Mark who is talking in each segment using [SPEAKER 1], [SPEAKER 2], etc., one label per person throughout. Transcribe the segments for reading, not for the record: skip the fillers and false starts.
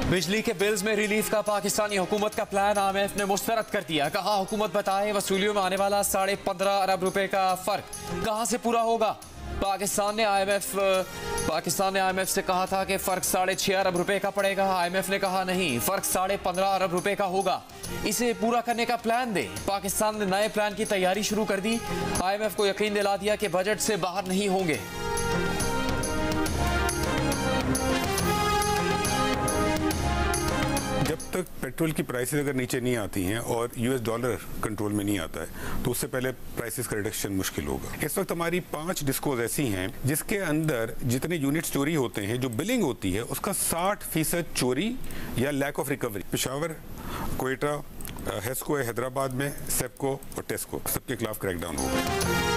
[SPEAKER 1] बिजली के बिल्स में रिलीफ का पाकिस्तानी हुकूमत का प्लान IMF ने मुस्तरद कर दिया। कहा हुकूमत बताए वसूलियों में आने वाला 15.5 अरब रुपए का फर्क कहां से पूरा होगा। पाकिस्तान ने IMF से कहा था कि फर्क 6.5 अरब रुपए का पड़ेगा। IMF ने कहा नहीं, फर्क 15.5 अरब रुपए का होगा, इसे पूरा करने का प्लान दे। पाकिस्तान ने नए प्लान की तैयारी शुरू कर दी। IMF को यकीन दिला दिया कि बजट से बाहर नहीं होंगे।
[SPEAKER 2] जब तक पेट्रोल की प्राइसेस अगर नीचे नहीं आती हैं और US डॉलर कंट्रोल में नहीं आता है तो उससे पहले प्राइसेस का रिडक्शन मुश्किल होगा। इस वक्त हमारी 5 डिस्कोज ऐसी हैं जिसके अंदर जितने यूनिट्स चोरी होते हैं, जो बिलिंग होती है उसका 60% चोरी या lack of recovery. Peshawar, Quetta, HESCO है हैदराबाद में, सेप्को और टेस्को, सबके खिलाफ क्रैकडाउन होगा।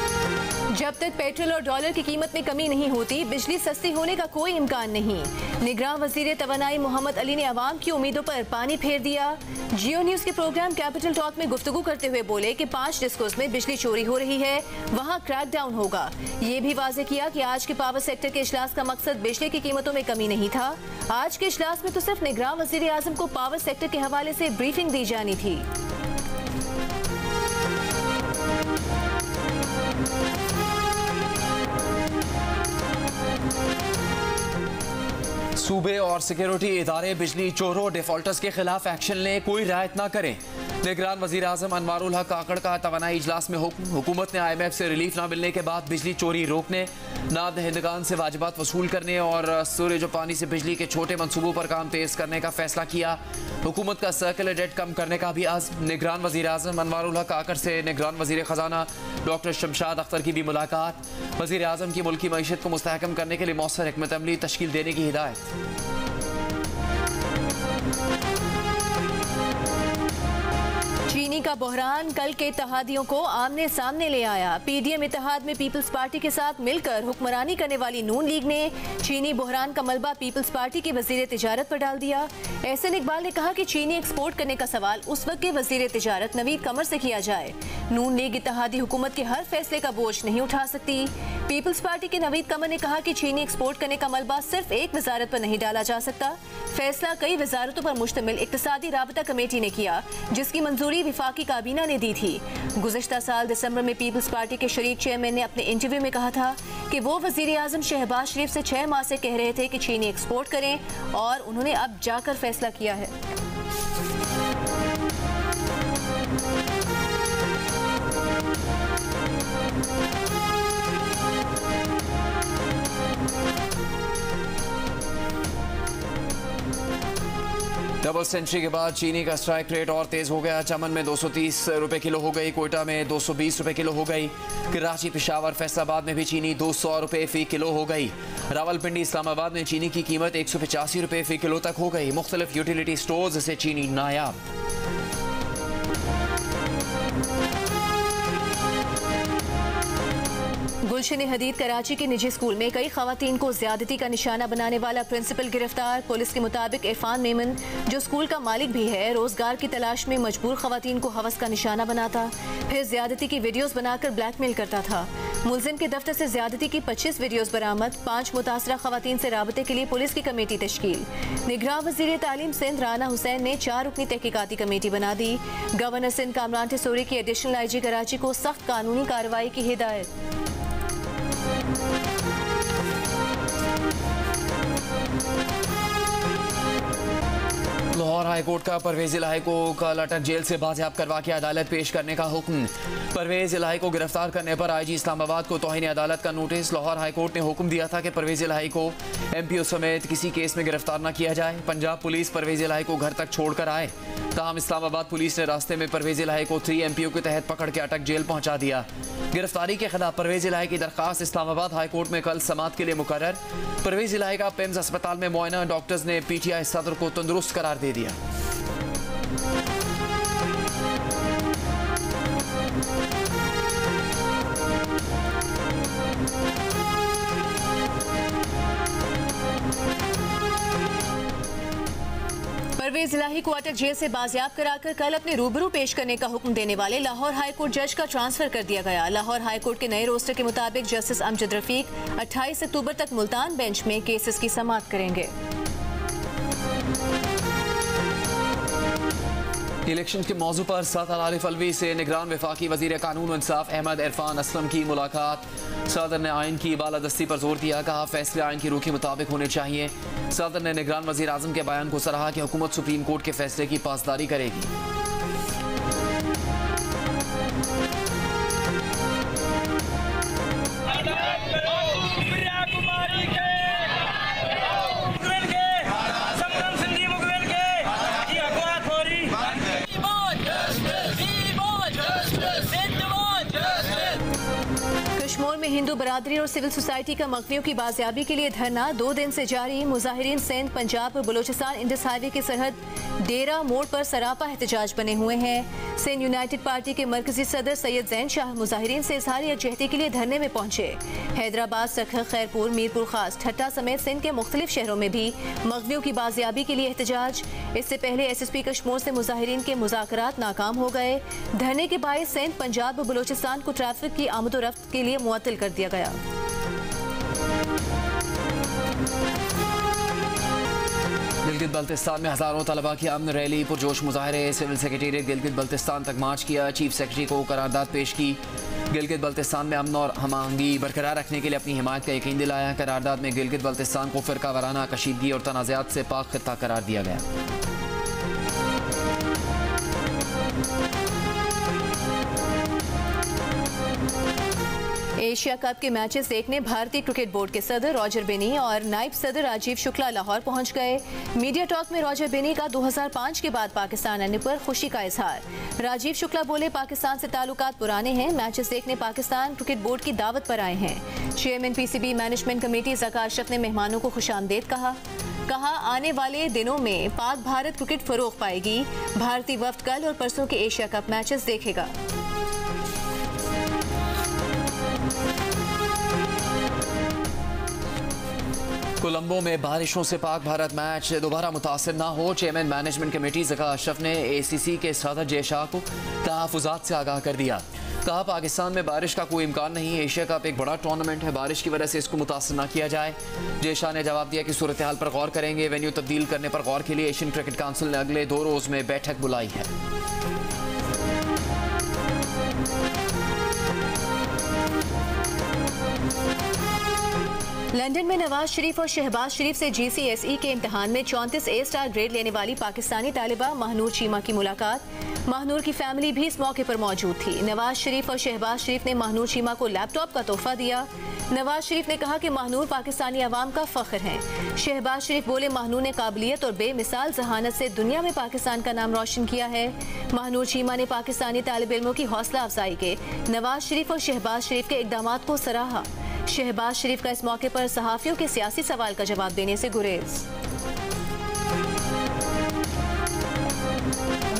[SPEAKER 3] जब तक पेट्रोल और डॉलर की कीमत में कमी नहीं होती, बिजली सस्ती होने का कोई इम्कान नहीं। निगरान वजीर तवानाई मोहम्मद अली ने अवाम की उम्मीदों पर पानी फेर दिया। जियो न्यूज के प्रोग्राम कैपिटल टॉक में गुफ्तगू करते हुए बोले कि 5 डिस्कोस में बिजली चोरी हो रही है, वहां क्रैकडाउन होगा। ये भी वाजे किया कि आज के पावर सेक्टर के इजलास का मकसद बिजली की कीमतों में कमी नहीं था। आज के इजलास में तो सिर्फ निगरान वजीर आजम को पावर सेक्टर के हवाले से ब्रीफिंग दी जानी थी।
[SPEAKER 1] सूबे और सिक्योरिटी इदारे बिजली चोरों डिफॉल्टर्स के खिलाफ एक्शन लें, कोई रियायत ना करें। निगरान वजीर आजम अनवारुल हक काकड़ का तवानाई इजलास में हुकूमत ने IMF से रिलीफ ना मिलने के बाद बिजली चोरी रोकने, नादहिंदगान से वाजिबात वसूल करने और सूरज और पानी से बिजली के छोटे मनसूबों पर काम तेज करने का फैसला किया। हुकूमत का सर्कुलर डेट कम करने का भी आज़म। निगरान वजीर आजम अनवारुल हक काकड़ से निगरान वजीर खजाना डॉक्टर शमशाद अख्तर की भी मुलाकात। वजीर आजम की मुल्की मईशत को मुस्तहकम करने के लिए मौसर हिकमत अमली तश्कील देने की हिदायत।
[SPEAKER 3] चीनी का बहरान कल के इत्तेहादियों को आमने सामने ले आया। PDM इत्तेहाद में पीपल्स पार्टी के साथ मिलकर हुक्मरानी करने वाली नून लीग ने चीनी बहरान का मलबा पीपल्स पार्टी के वजीर तिजारत पर डाल दिया। एहसन इकबाल ने कहा कि चीनी एक्सपोर्ट करने का सवाल उस वक्त के वजीर तिजारत नवीद कमर से किया जाए। नून लीग इत्तेहादी हुकूमत के हर फैसले का बोझ नहीं उठा सकती। पीपल्स पार्टी के नवीद कमर ने कहा कि चीनी एक्सपोर्ट करने का मलबा सिर्फ एक वजारत पर नहीं डाला जा सकता। फैसला कई वजारतों पर मुश्तमिल इक्तिसादी राबता कमेटी ने किया, जिसकी मंजूरी विफाकी काबीना ने दी थी। गुज़िश्ता साल दिसंबर में पीपल्स पार्टी के शरीक चेयरमैन ने अपने इंटरव्यू में कहा था कि वो वजीर आजम शहबाज शरीफ से 6 माह से कह रहे थे कि चीनी एक्सपोर्ट करें और उन्होंने अब जाकर फैसला किया है।
[SPEAKER 1] डबल सेंचुरी के बाद चीनी का स्ट्राइक रेट और तेज हो गया। चमन में 230 रुपए किलो हो गई, कोयटा में 220 रुपए किलो हो गई, कराची, पेशावर, फैसलाबाद में भी चीनी 200 रुपए फी किलो हो गई। रावलपिंडी, इस्लामाबाद में चीनी की कीमत 185 रुपए फी किलो तक हो गई। मुख्तलिफ यूटिलिटी स्टोर्स से चीनी नायाब।
[SPEAKER 3] गुलशन हदीद कराची के निजी स्कूल में कई खवातीन को ज्यादती का निशाना बनाने वाला प्रिंसिपल गिरफ्तार। पुलिस के मुताबिक इरफान मेमन, जो स्कूल का मालिक भी है, रोजगार की तलाश में मजबूर खवातीन को हवस का निशाना बनाता, फिर ज्यादती की वीडियोस बनाकर ब्लैकमेल करता था। मुलजिम के दफ्तर से ज्यादती की 25 वीडियोस बरामद। 5 मुतासरा खवातीन से राबते के लिए पुलिस की कमेटी तश्कील। निगरान वजीर तालीम सिंध राना हुसैन ने 4 रुकनी तहकीकाती कमेटी बना दी। गवर्नर सिंध कामरान टिसोरी की एडिशनल IG कराची को सख्त कानूनी कार्रवाई की हिदायत।
[SPEAKER 1] लाहौर हाईकोर्ट का परवेज इलाही को कल अटक जेल से बाजियाब करवा के अदालत पेश करने का हुक्म। परवेज इलाही को गिरफ्तार करने पर IG इस्लामाबाद को तौहीन अदालत का नोटिस। लाहौर हाईकोर्ट ने हुक्म दिया था कि परवेज इलाही को MPO समेत किसी केस में गिरफ्तार न किया जाए। पंजाब पुलिस परवेज इलाही को घर तक छोड़कर आए, ताहम इस्लामाबाद पुलिस ने रास्ते में परवेज इलाही को 3 MPO के तहत पकड़ के अटक जेल पहुंचा दिया। गिरफ्तारी के खिलाफ परवेज इलाही की दरखास्त इस्लामाबाद हाईकोर्ट में कल समाअत के लिए मुकर्रर। परवेज इलाही का पिम्स अस्पताल में मुआयना, डॉक्टर्स ने PTI सदर को तंदुरुस्त करार दे दिया।
[SPEAKER 3] परवेज इलाही को अटक जेल से बाजियाब कराकर कल अपने रूबरू पेश करने का हुक्म देने वाले लाहौर हाईकोर्ट जज का ट्रांसफर कर दिया गया। लाहौर हाईकोर्ट के नए रोस्टर के मुताबिक जस्टिस अमजद रफीक 28 अक्टूबर तक मुल्तान बेंच में केसेस की समाअत करेंगे।
[SPEAKER 1] इलेक्शन के मौजू पर सदर आरिफ अलवी से निगरान वफाकी वजीर कानून इंसाफ अहमद इरफान असलम की मुलाकात। सदर ने आइन की बालादस्ती पर जोर दिया, कहा फैसले आइन की रूह के मुताबिक होने चाहिए। सदर ने निगरान वजीर आजम के बयान को सराहा कि हुकूमत सुप्रीम कोर्ट के फैसले की पासदारी करेगी।
[SPEAKER 3] कश्मीर में हिंदू बरादरी और सिविल सोसाइटी का मगवियों की बाजियाबी के लिए धरना 2 दिन से जारी। मुजाहिरीन सिंध, पंजाब और बलोचिस्तान इंडस हाईवे की सरहद डेरा मोड़ पर सरापा एहतजाज बने हुए हैं। सिंध यूनाइटेड पार्टी के मरकजी सदर सैयद जैन शाह मुजाहिरीन से इजहार यकजहती के लिए धरने में पहुंचे। हैदराबाद, सरखर, खैरपुर, मीरपुर खास, ठट्टा समेत सिंध के मुख्तलिफ शहरों में भी मगवियों की बाजियाबी के लिए एहतजाज। इससे पहले SSP कश्मीर से मुजाहिरीन के मुज़ाकरात नाकाम हो गए। धरने के बायस सिंध, पंजाब और बलोचिस्तान को ट्रैफिक की आमदोरफ्त के लिए मुअत्तल कर दिया गया।
[SPEAKER 1] गिलगित बल्तिस्तान में हजारों तलबा की अमन रैली, पुरजोश मुजाहरे। सिविल सेक्रेटेरिएट गिलगित बल्तिस्तान तक मार्च किया। चीफ सेक्रेटरी को करारदाद पेश की। गिलगित बल्तिस्तान में अमन और हमआहंगी बरकरार रखने के लिए अपनी हिमायत का यकीन दिलाया। करारदाद में गिलगित बल्तिस्तान को फिरका वाराना कशीदगी और तनाज़ात से पाक खित्ता करार दिया गया।
[SPEAKER 3] एशिया कप के मैचेस देखने भारतीय क्रिकेट बोर्ड के सदर रॉजर बेनी और नायब सदर राजीव शुक्ला लाहौर पहुंच गए। मीडिया टॉक में रॉजर बेनी का 2005 के बाद पाकिस्तान आने पर खुशी का इजहार। राजीव शुक्ला बोले, पाकिस्तान से ताल्लुकात पुराने हैं, मैचेस देखने पाकिस्तान क्रिकेट बोर्ड की दावत पर आए हैं। Chairman PCB management committee Zaka Ashraf ने मेहमानों को खुशामदीद कहा आने वाले दिनों में पाक भारत क्रिकेट फरोग पाएगी। भारतीय वफ्द कल और परसों के एशिया कप मैचेस देखेगा।
[SPEAKER 1] कोलंबो में बारिशों से पाक भारत मैच दोबारा मुतासर न हो, chairman management committee Zaka Ashraf ने ACC के सदर जय शाह को तहफ़्फ़ुज़ात से आगाह कर दिया। कहा पाकिस्तान में बारिश का कोई इम्कान नहीं। एशिया कप एक बड़ा टूर्नामेंट है, बारिश की वजह से इसको मुतासर न किया जाए। जय शाह ने जवाब दिया कि सूरत हाल पर गौर करेंगे। वेन्यू तब्दील करने पर गौर के लिए एशियन क्रिकेट काउंसिल ने अगले 2 रोज़ में बैठक बुलाई है।
[SPEAKER 3] लंदन में नवाज शरीफ और शहबाज शरीफ से GCSE के इम्तिहान में 34 A स्टार ग्रेड लेने वाली पाकिस्तानी तालिबा महनूर चीमा की मुलाकात। महनूर की फैमिली भी इस मौके पर मौजूद थी। नवाज शरीफ और शहबाज शरीफ ने महनूर चीमा को लैपटॉप का तोहफा दिया। नवाज शरीफ ने कहा कि महनूर पाकिस्तानी अवाम का फख्र हैं। शहबाज शरीफ बोले, महनूर ने काबिलियत और बेमिसाल जहानत से दुनिया में पाकिस्तान का नाम रोशन किया है। महनूर चीमा ने पाकिस्तानी तालिब इल्मों की हौसला अफजाई के नवाज शरीफ और शहबाज शरीफ के इक़दामात को सराहा। शहबाज शरीफ का इस मौके पर सहाफ़ियों के सियासी सवाल का जवाब देने से गुरेज।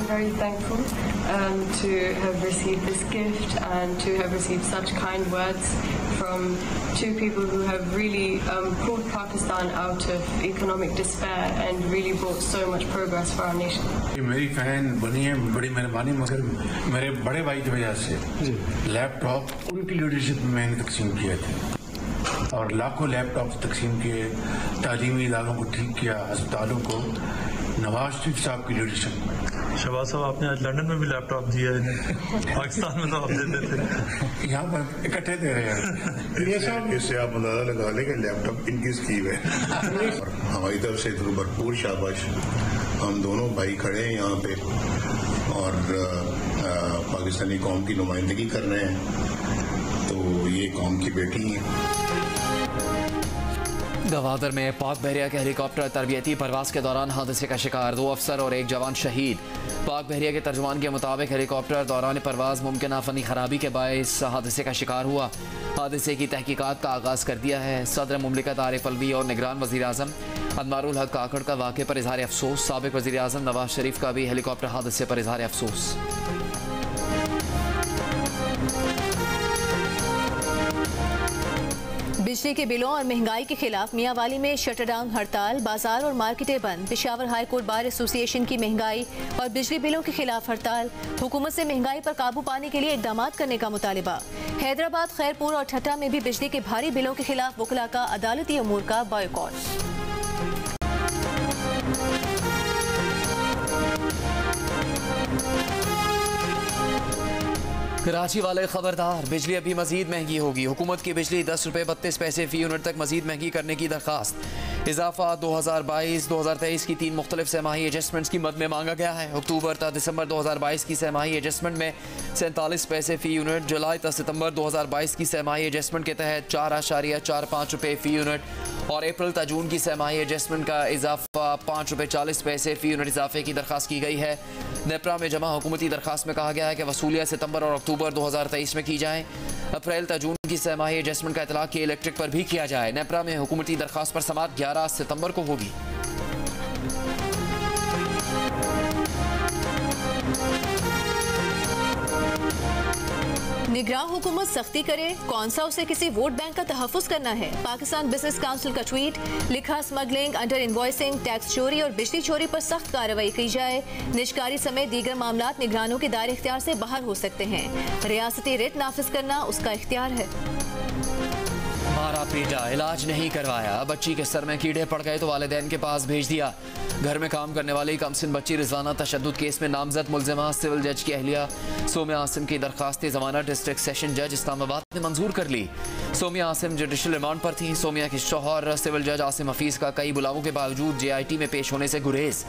[SPEAKER 4] Very thankful to have received this gift and to have received such kind words from 2 people who have really pulled Pakistan out of economic despair and really brought so much progress for our nation.
[SPEAKER 5] मेरी fan बनी है, बड़ी मेहरबानी, मगर मेरे बड़े भाई की वजह से लैपटॉप उनकी लीडरशिप में मैंने तकसीम किए थे और लाखों लैपटॉप तकसीम किए, तालीमी इदारों को ठीक किया, अस्पतालों को नवाज शरीफ साहब की लीडरशिप में।
[SPEAKER 6] शहबाज साहब, आपने आज लंदन में भी लैपटॉप दिया है, पाकिस्तान में तो आप देते थे,
[SPEAKER 5] यहाँ पर इकट्ठे दे रहे हैं।
[SPEAKER 7] इससे आप अंदाजा लगा लें कि लैपटॉप इनकी स्कीम है और हमारी तरफ से भरपूर शाबाश। हम दोनों भाई खड़े हैं यहाँ पे और पाकिस्तानी कौम की नुमाइंदगी कर रहे हैं, तो ये कौम की बेटी है।
[SPEAKER 1] गवादर में पाक बहरिया के हेलीकॉप्टर तरबियती परवाज के दौरान हादसे का शिकार, 2 अफसर और 1 जवान शहीद। पाक बहरिया के तर्जुमान के मुताबिक हेलीकॉप्टर दौरान परवाज मुमकिन फनी खराबी के बायस हादसे का शिकार हुआ। हादसे की तहकीकात का आगाज कर दिया है। सदर मुमलिकत आरिफ अलवी और निगरान वज़ीर आज़म अनवारुल हक काकड़ का वाक़े पर इजहार अफसोस। साबिक़ वज़ीर आज़म नवाज शरीफ का भी हेलीकॉप्टर हादसे पर इजहार अफसोस।
[SPEAKER 3] बिजली के बिलों और महंगाई के खिलाफ मियांवाली में शटरडाउन हड़ताल, बाजार और मार्केटें बंद। Peshawar high court bar association की महंगाई और बिजली बिलों के खिलाफ हड़ताल। हुकूमत से महंगाई पर काबू पाने के लिए इक़दामात करने का मुतालिबा। हैदराबाद, खैरपुर और ठट्टा में भी बिजली के भारी बिलों के खिलाफ वकला का अदालती अमूर का बॉयकॉट।
[SPEAKER 1] कराची वाले खबरदार, बिजली अभी मजीद महंगी होगी। हुकूमत की बिजली 10 रुपये 32 पैसे फी यूनिट तक मजीद महंगी करने की दरखास्त। इजाफा 2022-2023 की 3 मुख्तलिफ सहमाही एडजस्टमेंट्स की मद में मांगा गया है। अक्टूबर तक दिसंबर 2022 की सहमाही एडजस्टमेंट में 47 पैसे फी यूनिट, जुलाई तक सितंबर 2022 की सहमाही एडजस्टमेंट के तहत 4.45 रुपये फी यूनिट और अप्रैल तक जून की सहमाही एडजस्टमेंट का इजाफा 5 रुपये 40 पैसे फी यूनिट इजाफे की दरखास्त की गई है। नेपरा में जमा हुकूमती दरखास्त में कहा गया है कि वसूलियाँ सितंबर और अक्टूबर 2023 में की जाएँ। अप्रैल तक जून की सहमाही एडजस्टमेंट का इतलाक के इलेक्ट्रिक पर भी किया जाए। नेपरा में हुकूमती दरखास्त पर समाअत 11 सितंबर को होगी।
[SPEAKER 3] निगरान हुकूमत सख्ती करे, कौन सा उसे किसी वोट बैंक का तहफ़्फ़ुज़ करना है। पाकिस्तान बिजनेस काउंसिल का ट्वीट, लिखा स्मगलिंग, अंडर इनवॉइसिंग, टैक्स चोरी और बिजली चोरी पर सख्त कार्रवाई की जाए। निजकारी समेत दीगर मामलात निगरानों के दायरे इख्तियार से बाहर हो सकते हैं। रियासती रिट नाफिज करना उसका इख्तियार है।
[SPEAKER 1] मारा पीटा, इलाज नहीं करवाया, बच्ची के सर में कीड़े पड़ गए तो वालिदैन के पास भेज दिया। घर में काम करने वाली कमसिन बच्ची रिजवाना तशद्दुद केस में नामजद मुलजिमा सिविल जज की अहलिया सोमिया आसिम की दरखास्त जमानत डिस्ट्रिक्ट सेशन जज इस्लामाबाद ने मंजूर कर ली। सोमिया आसिम जुडिशल रिमांड पर थी। सोमिया के शौहर सिविल जज आसिम हफीज का कई बुलावों के बावजूद JIT में पेश होने से गुरेज।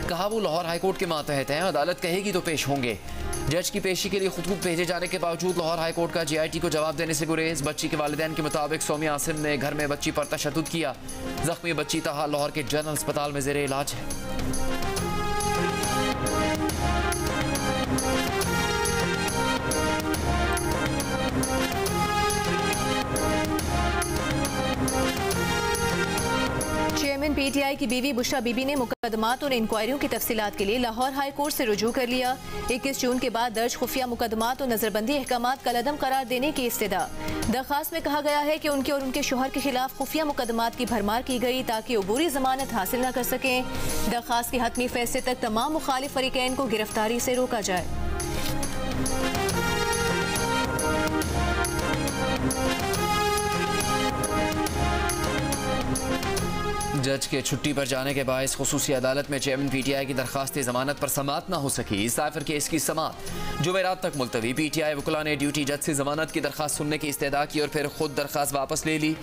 [SPEAKER 1] कहा वो लाहौर हाईकोर्ट के मातहत हैं, अदालत कहेगी तो पेश होंगे। जज की पेशी के लिए खुद भेजे जाने के बावजूद लाहौर हाईकोर्ट का JIT को जवाब देने से गुरेज। बच्ची के वालिदैन के मुताबिक सोमिया आसिम ने घर में बच्ची पर तशद्दुद किया। जख्मी बच्ची ताहाल लाहौर के जनरल अस्पताल में ज़ेरे इलाज है।
[SPEAKER 3] चेयरमैन PTI की बीवी बुशरा बीबी ने मुकदमात और इंक्वायरियों की तफसीलात के लिए लाहौर हाई कोर्ट से रुजू कर लिया। 21 जून के बाद दर्ज खुफिया मुकदमात और नजरबंदी अहकामात कलअदम करार देने की इस्तदा। दरखास्त में कहा गया है कि उनके और उनके शोहर के खिलाफ खुफिया मुकदमात की भरमार की गई ताकि अबूरी जमानत हासिल न कर सकें। दरखास्त के हतमी फैसले तक तमाम मुखालिफ फरीकैन को गिरफ्तारी से रोका जाए।
[SPEAKER 1] जज के छुट्टी पर जाने के बायस खुसूसी अदालत में चेयरमैन PTI की दरखास्त जमानत पर समाअत न हो सकी। साइफर केस की समाअत जुमेरात तक मुलतवी। PTI वकला ने ड्यूटी जज से जमानत की दरखास्त सुनने की इस्तेदा की और फिर खुद दरखास्त वापस ले ली।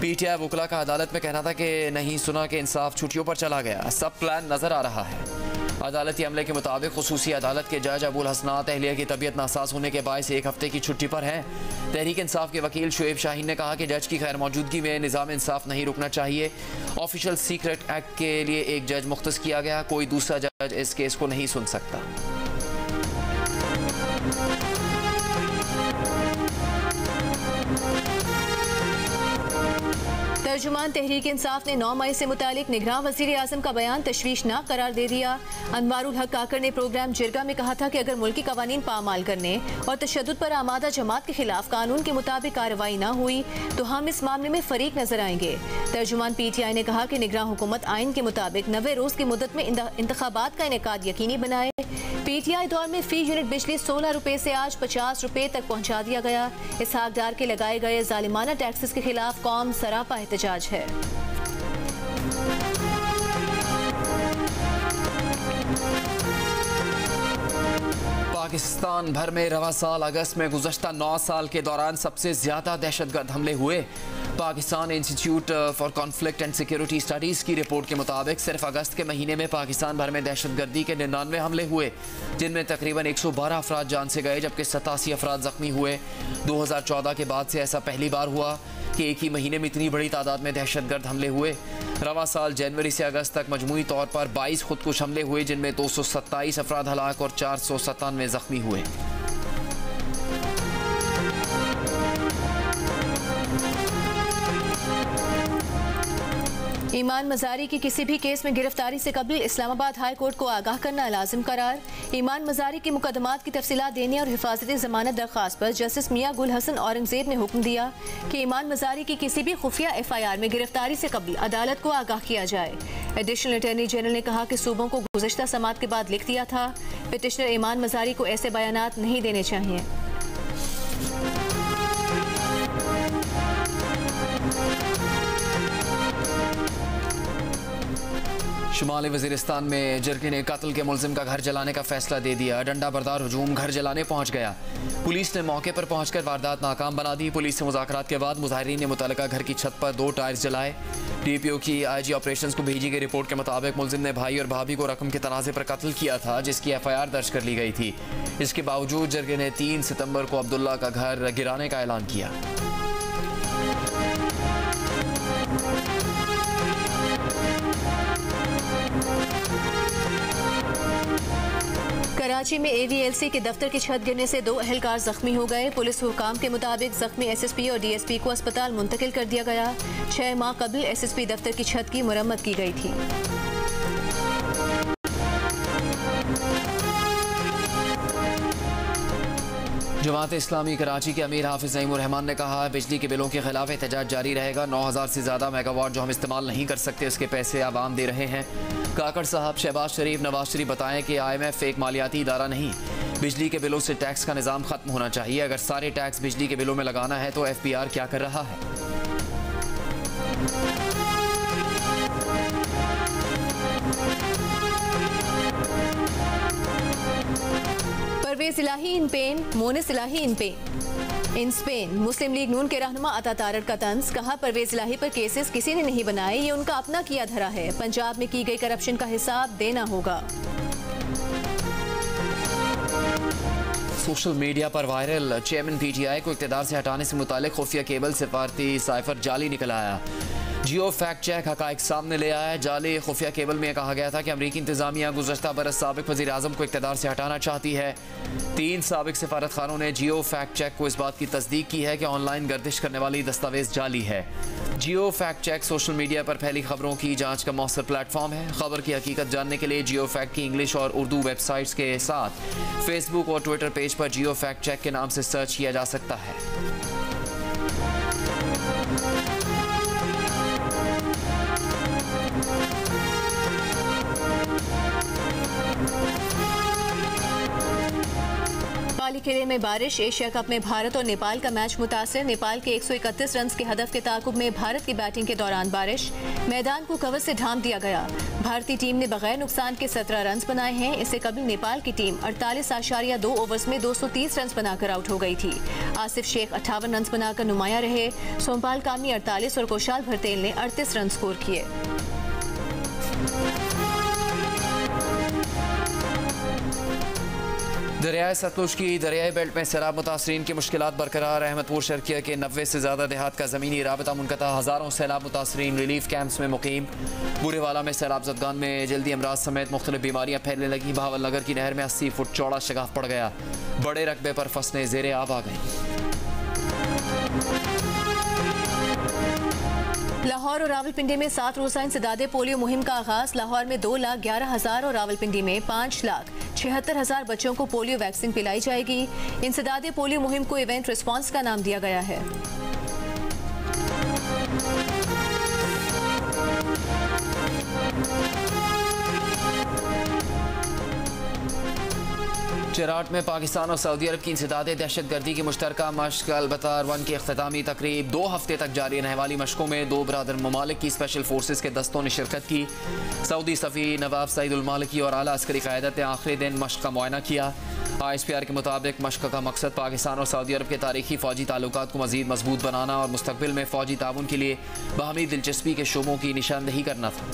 [SPEAKER 1] PTI वकला का अदालत में कहना था कि नहीं सुना कि इंसाफ छुट्टियों पर चला गया, सब प्लान नजर आ रहा है। अदालती अमले के मुताबिक खुसूसी अदालत के जज अबुल हसनात अहलिया की तबीयत नासाज होने के बायस 1 हफ्ते की छुट्टी पर हैं। तहरीक इंसाफ के वकील शुएब शाहीन ने कहा कि जज की खैर मौजूदगी में निज़ाम इंसाफ नहीं रुकना चाहिए। ऑफिशियल सीक्रेट एक्ट के लिए एक जज मुख्तस किया गया, कोई दूसरा जज इस केस को नहीं सुन सकता।
[SPEAKER 3] तर्जुमान तहरीक इंसाफ ने 9 मई से मुतालिक निगरान वज़ीर आज़म का बयान तशवीशनाक करार दे दिया। अनवारुल हक काकर ने प्रोग्राम जिरगा में कहा था कि अगर मुल्की कवानीन पामाल करने और तशद्दुद पर आमादा जमात के खिलाफ कानून के मुताबिक कार्रवाई न हुई तो हम इस मामले में फरीक नजर आएंगे। तर्जुमान PTI ने कहा कि निगरान हुकूमत आइन के मुताबिक 90 रोज की मुद्दत में इंतखाबात का इनेकाद यकीनी बनाए। PTI दौर में फी यूनिट बिजली 16 रुपए से आज 50 रुपए तक पहुँचा दिया गया। इसहाक डार के लगाए गए जालिमाना टैक्सेस के खिलाफ कौम सरापा एहतजाज है।
[SPEAKER 1] पाकिस्तान भर में रवा साल अगस्त में गुज़श्ता 9 साल के दौरान सबसे ज्यादा दहशतगर्द हमले हुए। Pakistan institute for conflict and security studies की रिपोर्ट के मुताबिक सिर्फ अगस्त के महीने में पाकिस्तान भर में दहशतगर्दी के 99 हमले हुए, जिनमें तकरीबन 112 अफराद जान से गए जबकि 87 अफराद जख्मी हुए। 2014 के बाद से ऐसा पहली बार हुआ कि एक ही महीने में इतनी बड़ी तादाद में दहशतगर्द हमले हुए। रवा साल जनवरी से अगस्त तक मजमूई तौर पर 22 खुदकुश हमले हुए, जिनमें 227 अफराद हलाक और 497 जख्मी हुए।
[SPEAKER 3] ईमान मजारी की किसी भी केस में गिरफ्तारी से कबल इस्लामाबाद हाई कोर्ट को आगाह करना लाजिम करार। ईमान मजारी की मुकदमात की तफसीलात देने और हिफाजती जमानत दरखास्त पर जस्टिस मियां गुल हसन औरंगजेब ने हुक्म दिया कि ईमान मजारी की किसी भी खुफिया FIR में गिरफ्तारी से कबल अदालत को आगाह किया जाए। एडिशनल अटॉर्नी जनरल ने कहा कि सूबों को गुज़श्ता समाअत के बाद लिख दिया था, पिटिशनर ईमान मजारी को ऐसे बयानात नहीं देने चाहिए।
[SPEAKER 1] शुमाली वजीरिस्तान में जरके ने कत्ल के मुलजिम का घर जलाने का फैसला दे दिया। डंडा बरदार हुजूम घर जलाने पहुंच गया। पुलिस ने मौके पर पहुंचकर वारदात नाकाम बना दी। पुलिस से मुज़ाकरात के बाद मुजाहिरीन ने मुतल्लिका घर की छत पर 2 टायर्स जलाए। DPO की IG ऑपरेशंस को भेजी गई रिपोर्ट के मुताबिक मुलजिम ने भाई और भाभी को रकम के तनाज़े पर कत्ल किया था, जिसकी FIR दर्ज कर ली गई थी। इसके बावजूद जरके ने 3 सितंबर को अब्दुल्ला का घर गिराने का ऐलान किया।
[SPEAKER 3] कराची में AVLC के दफ्तर की छत गिरने से 2 अहलकार जख्मी हो गए। पुलिस हुकाम के मुताबिक जख्मी SSP और DSP को अस्पताल मुंतकिल कर दिया गया। 6 माह कबल SSP दफ्तर की छत की मुरम्मत की गई थी।
[SPEAKER 1] जमात इस्लामी कराची के अमीर हाफिज नईमुर रहमान ने कहा, बिजली के बिलों के खिलाफ एहतजाज जारी रहेगा। 9000 से ज़्यादा मेगावाट जो हम इस्तेमाल नहीं कर सकते, उसके पैसे आवाम दे रहे हैं। काकड़ साहब, शहबाज शरीफ, नवाज शरीफ बताएं कि IMF एक मालियाती इदारा नहीं। बिजली के बिलों से टैक्स का निज़ाम ख़त्म होना चाहिए। अगर सारे टैक्स बिजली के बिलों में लगाना है तो FPR क्या कर रहा है?
[SPEAKER 3] Pervez Elahi in pain, Moonis Elahi in pain in Spain. Muslim League Noon के रहनुमा अता तारड़ का तंज, कहा परवेज इलाही पर केसेस किसी ने नहीं बनाए, ये उनका अपना किया धरा है। पंजाब में की गई करप्शन का हिसाब देना होगा।
[SPEAKER 1] सोशल मीडिया पर वायरल चेयरमैन PTI को इक़्तिदार से हटाने से मुतालिक खुफिया केबल सिफारती साइफर जाली निकल आया। जियो फैक्ट चेक हकाइक सामने ले आया है। जाली खुफिया केबल में कहा गया था कि अमरीकी इंतजामिया गुज़श्ता बरस साबिक वज़ीर आज़म को इक़्तिदार से हटाना चाहती है। 3 साबिक सिफारत खानों ने जियो फैक्ट चेक को इस बात की तस्दीक की है कि ऑनलाइन गर्दिश करने वाली दस्तावेज जाली है। जियो फैक्ट चेक सोशल मीडिया पर फैली खबरों की जांच का मौसर प्लेटफॉर्म है। खबर की हकीकत जानने के लिए जियो फैक्ट की इंग्लिश और उर्दू वेबसाइट्स के साथ फेसबुक और ट्विटर पेज पर जियो फैक्ट चेक के नाम से सर्च किया जा सकता है।
[SPEAKER 3] पाली किले में बारिश। एशिया कप में भारत और नेपाल का मैच मुतासिर। नेपाल के 131 रन के हदफ के ताकुब में भारत की बैटिंग के दौरान बारिश। मैदान को कवर से ढांप दिया गया। भारतीय टीम ने बगैर नुकसान के 17 रन बनाए हैं। इससे कबल नेपाल की टीम 48.2 ओवर्स में 230 रन बनाकर आउट हो गई थी। आसिफ शेख 58 रन बनाकर नुमाया रहे। सोमपाल कामी 48 और कोशाल भरतेल ने 38 रन स्कोर किए।
[SPEAKER 1] दरियाए सतलुज की दरियाई बेल्ट में सैलाब मुतासरीन की मुश्किलात बरकरार। अहमदपुर शर्किया के 90 से ज़्यादा देहात का ज़मीनी राबता मुनक़ता। हज़ारों सैलाब मुतासरीन रिलीफ कैंप्स में मुकीम। बुरेवाला में सैलाब ज़दगान में जल्दी अमराज समेत मुख्तलिफ बीमारियाँ फैलने लगी। बहावल नगर की नहर में 80 फुट चौड़ा शगाफ पड़ गया। बड़े रकबे पर फसलें ज़ेरे आब आ गईं।
[SPEAKER 3] लाहौर और रावलपिंडी में 7 रोज़ा इंसदादे पोलियो मुहिम का आगाज। लाहौर में 2,11,000 और रावलपिंडी में 5,76,000 बच्चों को पोलियो वैक्सीन पिलाई जाएगी। इंसदादे पोलियो मुहिम को इवेंट रिस्पांस का नाम दिया गया है।
[SPEAKER 1] चराट में पाकिस्तान और सऊदी अरब की इंसदादे दहशतगर्दी की मुश्तरका मश्क अलबतार 1 की अख्तामी तकरीब। 2 हफ्ते तक जारी रहने वाली मशकों में 2 बरादर ममालिक की स्पेशल फोर्सेस के दस्तों ने शिरकत की। सऊदी सफ़ी नवाब सईद उल मालिकी और आला अस्करी क़यादत ने आखिरी दिन मश्क का मुआयना किया। ISPR के मुताबिक मश्क का मकसद पाकिस्तान और सऊदी अरब के तारीखी फ़ौजी ताल्लुकात को मज़ीद मजबूत बनाना और मुस्तक़बिल में फ़ौजी ताउन के लिए बाहमी दिलचस्पी के शोबों की निशानदही करना था।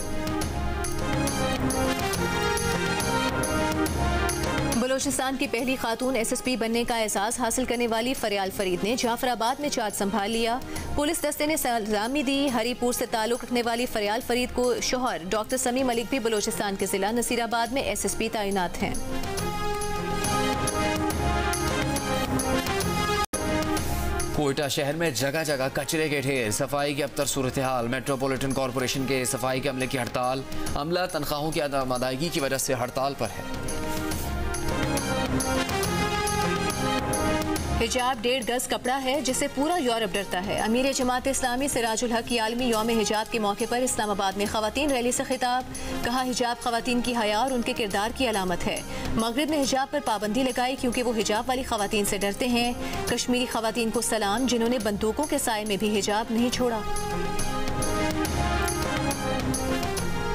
[SPEAKER 3] बलोचिस्तान की पहली खातून SSP बनने का एहसास हासिल करने वाली फरियाल फरीद ने जाफराबाद में चार्ज संभाल लिया। पुलिस दस्ते ने सलामी दी। हरीपुर से ताल्लुक रखने वाली फरियाल फरीद को शोहर डॉक्टर समी मलिक भी बलोचिस्तान के जिला नसीराबाद में SSP तैनात हैं।
[SPEAKER 1] कोयटा शहर में जगह जगह कचरे के ढेर। सफाई की अबतर सूरत हाल। मेट्रोपॉलिटन कॉरपोरेशन के सफाई के अमले की हड़ताल। अमला तनख्वाहों की अदायगी की वजह से हड़ताल पर है।
[SPEAKER 3] हिजाब 1.5 गज कपड़ा है जिससे पूरा यूरोप डरता है। अमीर जमात इस्लामी सिराजुल हक की आलमी यौम हिजाब के मौके पर इस्लामाबाद में खवातीन रैली से खिताब। कहा, हिजाब खवातीन की हया और उनके किरदार की अलामत है। मगरिब में हिजाब पर पाबंदी लगाई क्योंकि वो हिजाब वाली खवातीन से डरते हैं। कश्मीरी खवातीन को सलाम जिन्होंने बंदूकों के साए में भी हिजाब नहीं छोड़ा।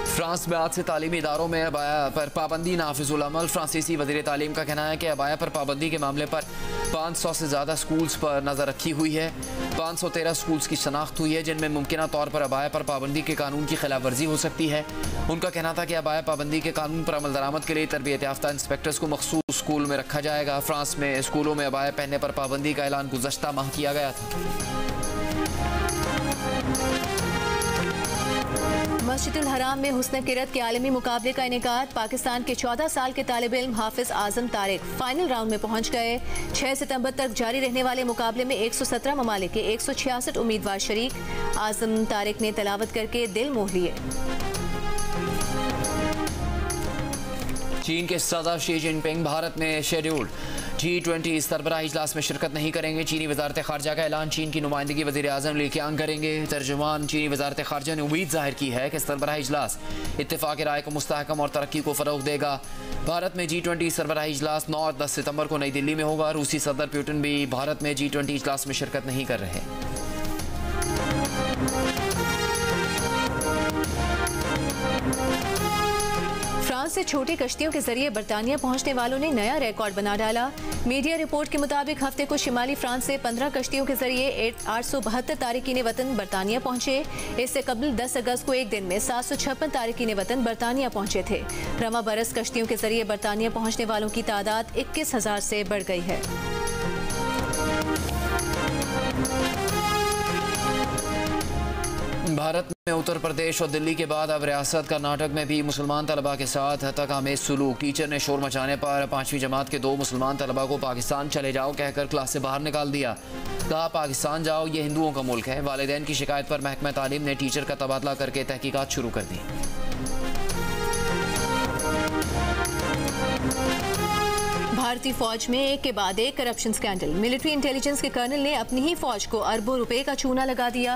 [SPEAKER 1] फ्रांस में आज से तालीमी इदारों में अबाया पर पाबंदी नाफिजुल अमल। फ्रांसीसी वज़ीर तालीम का कहना है कि अबाया पर पाबंदी के मामले पर 500 से ज़्यादा स्कूल्स पर नज़र रखी हुई है। 513 स्कूल्स की शनाख्त हुई है जिनमें मुमकिन तौर पर अबाया पर पाबंदी के कानून की खिलाफ वर्जी हो सकती है। उनका कहना था कि अबाया पाबंदी के कानून पर अमल दरामद के लिए तरबियत याफ्ता इंस्पेक्टर्स को मखसूस स्कूल में रखा जाएगा। फ्रांस में स्कूलों में अबाया पहनने पर पाबंदी का ऐलान गुज़श्ता माह किया गया था।
[SPEAKER 3] मस्जिदुल हराम में हुस्न किरत के आलमी मुकाबले का इनेकाद। पाकिस्तान के 14 साल के तालिब इल्म हाफिज आजम तारिक फाइनल राउंड में पहुंच गए। 6 सितंबर तक जारी रहने वाले मुकाबले में 117 ममालिक के 166 उम्मीदवार शरीक। आजम तारिक ने तलावत करके दिल मोह लिए।
[SPEAKER 1] चीन के सदर शी जिनपिंग भारत में शेड्यूल्ड G20 सरबराह इजलास में शिरकत नहीं करेंगे। चीनी वजारत खारजा का ऐलान। चीन की नुमाइंदगी वज़ीर आज़म ली क़ियांग करेंगे। तर्जुमान चीनी वजारत खारजा ने उम्मीद जाहिर की है कि सरबराह इजलास इत्तेफाक राय को मुस्तहकम और तरक्की को फ़रोग़ देगा। भारत में G20 सरबराह इजलास 9 और 10 सितंबर को नई दिल्ली में होगा। रूसी सदर पुतिन भी भारत में G20 इजलास में शिरकत नहीं कर रहे।
[SPEAKER 3] फ्रांस से छोटी कश्तियों के जरिए बरतानिया पहुंचने वालों ने नया रिकॉर्ड बना डाला। मीडिया रिपोर्ट के मुताबिक हफ्ते को शिमाली फ्रांस से 15 कश्तियों के जरिए 872 तारिकीन वतन बरतानिया पहुंचे। इससे कबल 10 अगस्त को एक दिन में 756 तारिकीन वतन बरतानिया पहुंचे थे। रमा बरस कश्तियों के जरिए बरतानिया पहुंचने वालों की तादाद 21,000 से बढ़ गई है।
[SPEAKER 1] भारत में उत्तर प्रदेश और दिल्ली के बाद अब रियासत कर्नाटक में भी मुसलमान तलबा के साथ हतक-आमेज सुलूक। टीचर ने शोर मचाने पर 5वीं जमात के 2 मुसलमान तलबा को पाकिस्तान चले जाओ कहकर क्लास से बाहर निकाल दिया। कहा पाकिस्तान जाओ, ये हिंदुओं का मुल्क है। वालिदैन की शिकायत पर महकमा तालीम ने टीचर का तबादला करके तहकीकात शुरू कर दी।
[SPEAKER 3] भारतीय फौज में एक के बाद एक करप्शन स्कैंडल। मिलिट्री इंटेलिजेंस के कर्नल ने अपनी ही फौज को अरबों रुपए का चूना लगा दिया।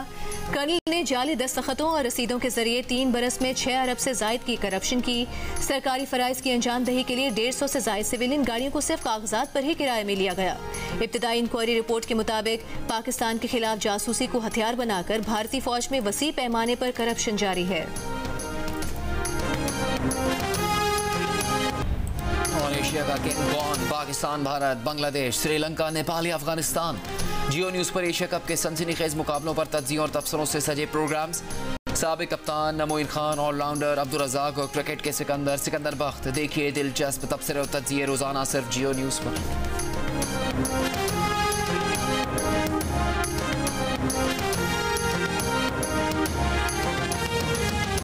[SPEAKER 3] कर्नल ने जाली दस्तखतों और रसीदों के जरिए 3 बरस में 6 अरब से जायद की करप्शन की। सरकारी फराइज की अंजाम दही के लिए 150 से जायद सिविलियन गाड़ियों को सिर्फ कागजात पर ही किराए में लिया गया। इब्तिदाई इंक्वायरी रिपोर्ट के मुताबिक पाकिस्तान के खिलाफ जासूसी को हथियार बनाकर भारतीय फौज में वसी पैमाने पर करप्शन जारी है।
[SPEAKER 1] और एशिया का किंग कौन? पाकिस्तान, भारत, बांग्लादेश, श्रीलंका, नेपाल या अफगानिस्तान? जियो न्यूज़ पर एशिया कप के सनसनीखेज मुकाबलों पर तज्जियों और तबसरों से सजे प्रोग्राम्स। साबिक कप्तान मोइन खान, ऑलराउंडर अब्दुल रज़ाक और क्रिकेट के सिकंदर बख्त। देखिए दिलचस्प तबसरे और तज्जिए रोजाना सिर्फ जियो न्यूज़ पर।